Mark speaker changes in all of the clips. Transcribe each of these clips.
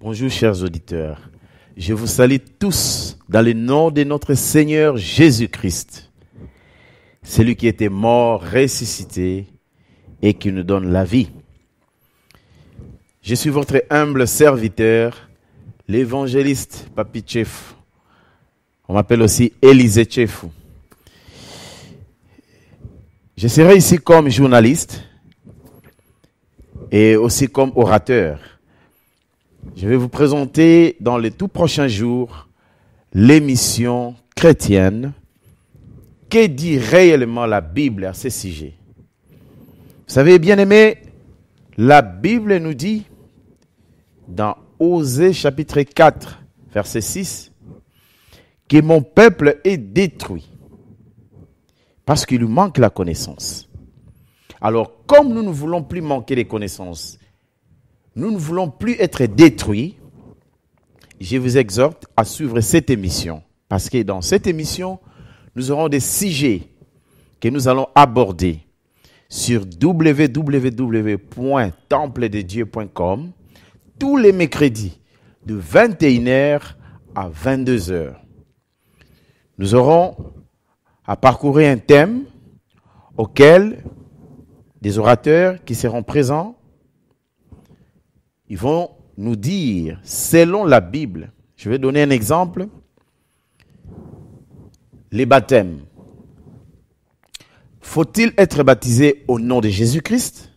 Speaker 1: Bonjour chers auditeurs, je vous salue tous dans le nom de notre Seigneur Jésus-Christ, celui qui était mort, ressuscité et qui nous donne la vie. Je suis votre humble serviteur, l'évangéliste Papi Tchefou. On m'appelle aussi Élisée Tchefou. Je serai ici comme journaliste et aussi comme orateur. Je vais vous présenter dans les tout prochains jours l'émission chrétienne « Que dit réellement la Bible à ce sujet ?» Vous savez, bien-aimés, la Bible nous dit dans Osée chapitre 4, verset 6, que mon peuple est détruit parce qu'il lui manque la connaissance. Alors, comme nous ne voulons plus manquer les connaissances, nous ne voulons plus être détruits, je vous exhorte à suivre cette émission. Parce que dans cette émission, nous aurons des sujets que nous allons aborder sur www.templededieu.com tous les mercredis de 21h à 22h. Nous aurons à parcourir un thème auquel des orateurs qui seront présents, ils vont nous dire, selon la Bible, je vais donner un exemple, les baptêmes. Faut-il être baptisé au nom de Jésus-Christ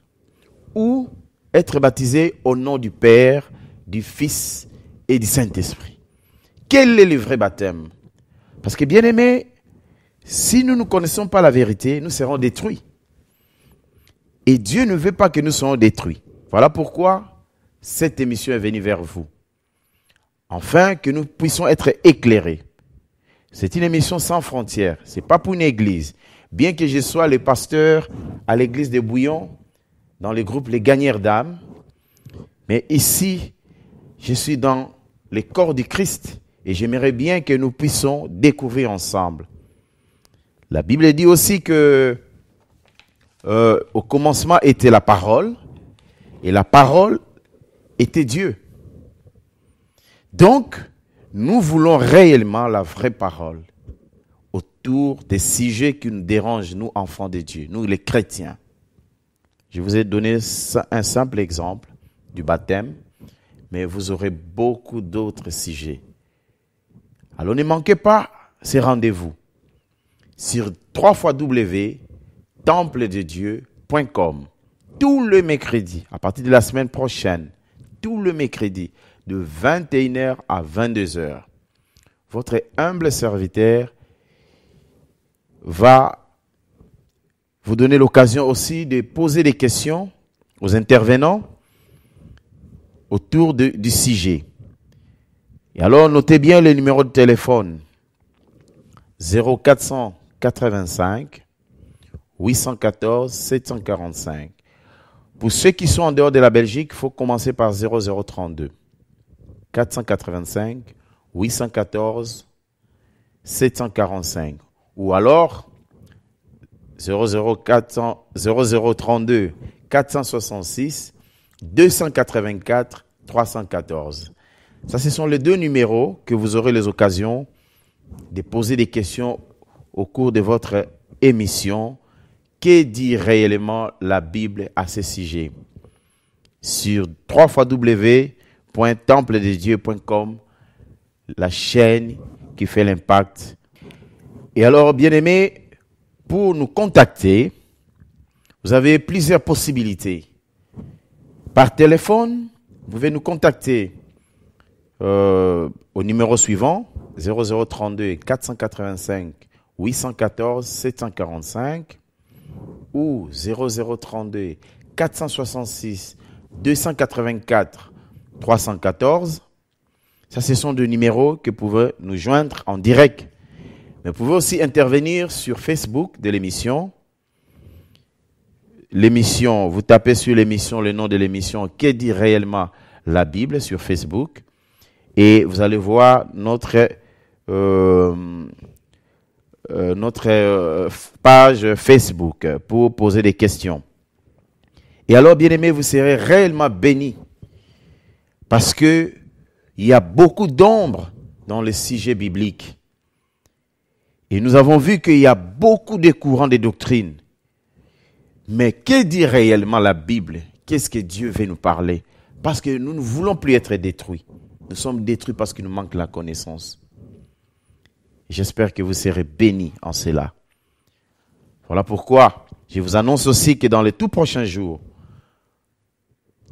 Speaker 1: ou être baptisé au nom du Père, du Fils et du Saint-Esprit? Quel est le vrai baptême? Parce que, bien aimés, si nous ne connaissons pas la vérité, nous serons détruits. Et Dieu ne veut pas que nous soyons détruits. Voilà pourquoi cette émission est venue vers vous, afin que nous puissions être éclairés. C'est une émission sans frontières. Ce n'est pas pour une église. Bien que je sois le pasteur à l'église de Bouillon, dans le groupe Les Gagneurs d'âme, mais ici, je suis dans le corps du Christ et j'aimerais bien que nous puissions découvrir ensemble. La Bible dit aussi que au commencement était la parole et la parole était Dieu. Donc, nous voulons réellement la vraie parole autour des sujets qui nous dérangent, nous, enfants de Dieu, nous, les chrétiens. Je vous ai donné un simple exemple du baptême, mais vous aurez beaucoup d'autres sujets. Alors, ne manquez pas ces rendez-vous sur www.templededieu.com tout le mercredi, à partir de la semaine prochaine, tout le mercredi, de 21h à 22h. Votre humble serviteur va vous donner l'occasion aussi de poser des questions aux intervenants autour du sujet. Et alors, notez bien le numéro de téléphone 0485 814 745. Pour ceux qui sont en dehors de la Belgique, il faut commencer par 0032 485 814 745. Ou alors 0032 466 284 314. Ça, ce sont les deux numéros que vous aurez les occasions de poser des questions au cours de votre émission. Que dit réellement la Bible à ce sujet? Sur www.templededieu.com, la chaîne qui fait l'impact. Et alors, bien-aimés, pour nous contacter, vous avez plusieurs possibilités. Par téléphone, vous pouvez nous contacter au numéro suivant, 0032 485 814 745 ou 0032 466 284 314. Ça, ce sont deux numéros que vous pouvez nous joindre en direct. Mais vous pouvez aussi intervenir sur Facebook de l'émission. L'émission, vous tapez sur l'émission, le nom de l'émission, que dit réellement la Bible sur Facebook. Et vous allez voir notre page Facebook pour poser des questions. Et alors, bien-aimés, vous serez réellement bénis parce que Il y a beaucoup d'ombre dans les sujets bibliques. Et nous avons vu qu'il y a beaucoup de courants de doctrines. Mais que dit réellement la Bible? Qu'est-ce que Dieu veut nous parler? Parce que nous ne voulons plus être détruits. Nous sommes détruits parce qu'il nous manque la connaissance. J'espère que vous serez bénis en cela. Voilà pourquoi je vous annonce aussi que dans les tout prochains jours,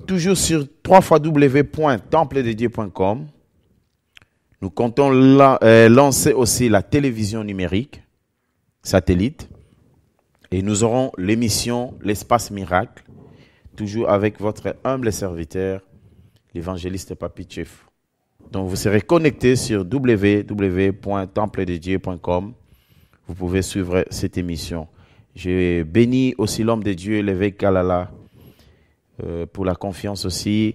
Speaker 1: toujours sur www.templededieu.com, nous comptons lancer aussi la télévision numérique, satellite, et nous aurons l'émission L'Espace Miracle, toujours avec votre humble serviteur, l'évangéliste Papi Chef. Donc vous serez connecté sur www.templededieu.com. Vous pouvez suivre cette émission. Je bénis aussi l'homme de Dieu, l'évêque Kalala, pour la confiance aussi.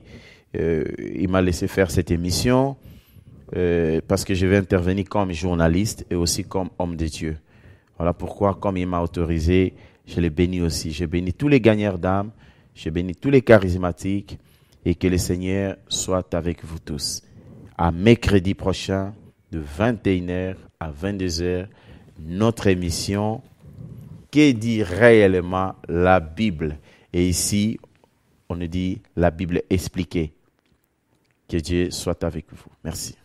Speaker 1: Il m'a laissé faire cette émission parce que je vais intervenir comme journaliste et aussi comme homme de Dieu. Voilà pourquoi, comme il m'a autorisé, je le bénis aussi. Je bénis tous les gagnants d'âme, je bénis tous les charismatiques et que le Seigneur soit avec vous tous. À mercredi prochain, de 21h à 22h, notre émission « Que dit réellement la Bible ?» Et ici, on nous dit la Bible expliquée. Que Dieu soit avec vous. Merci.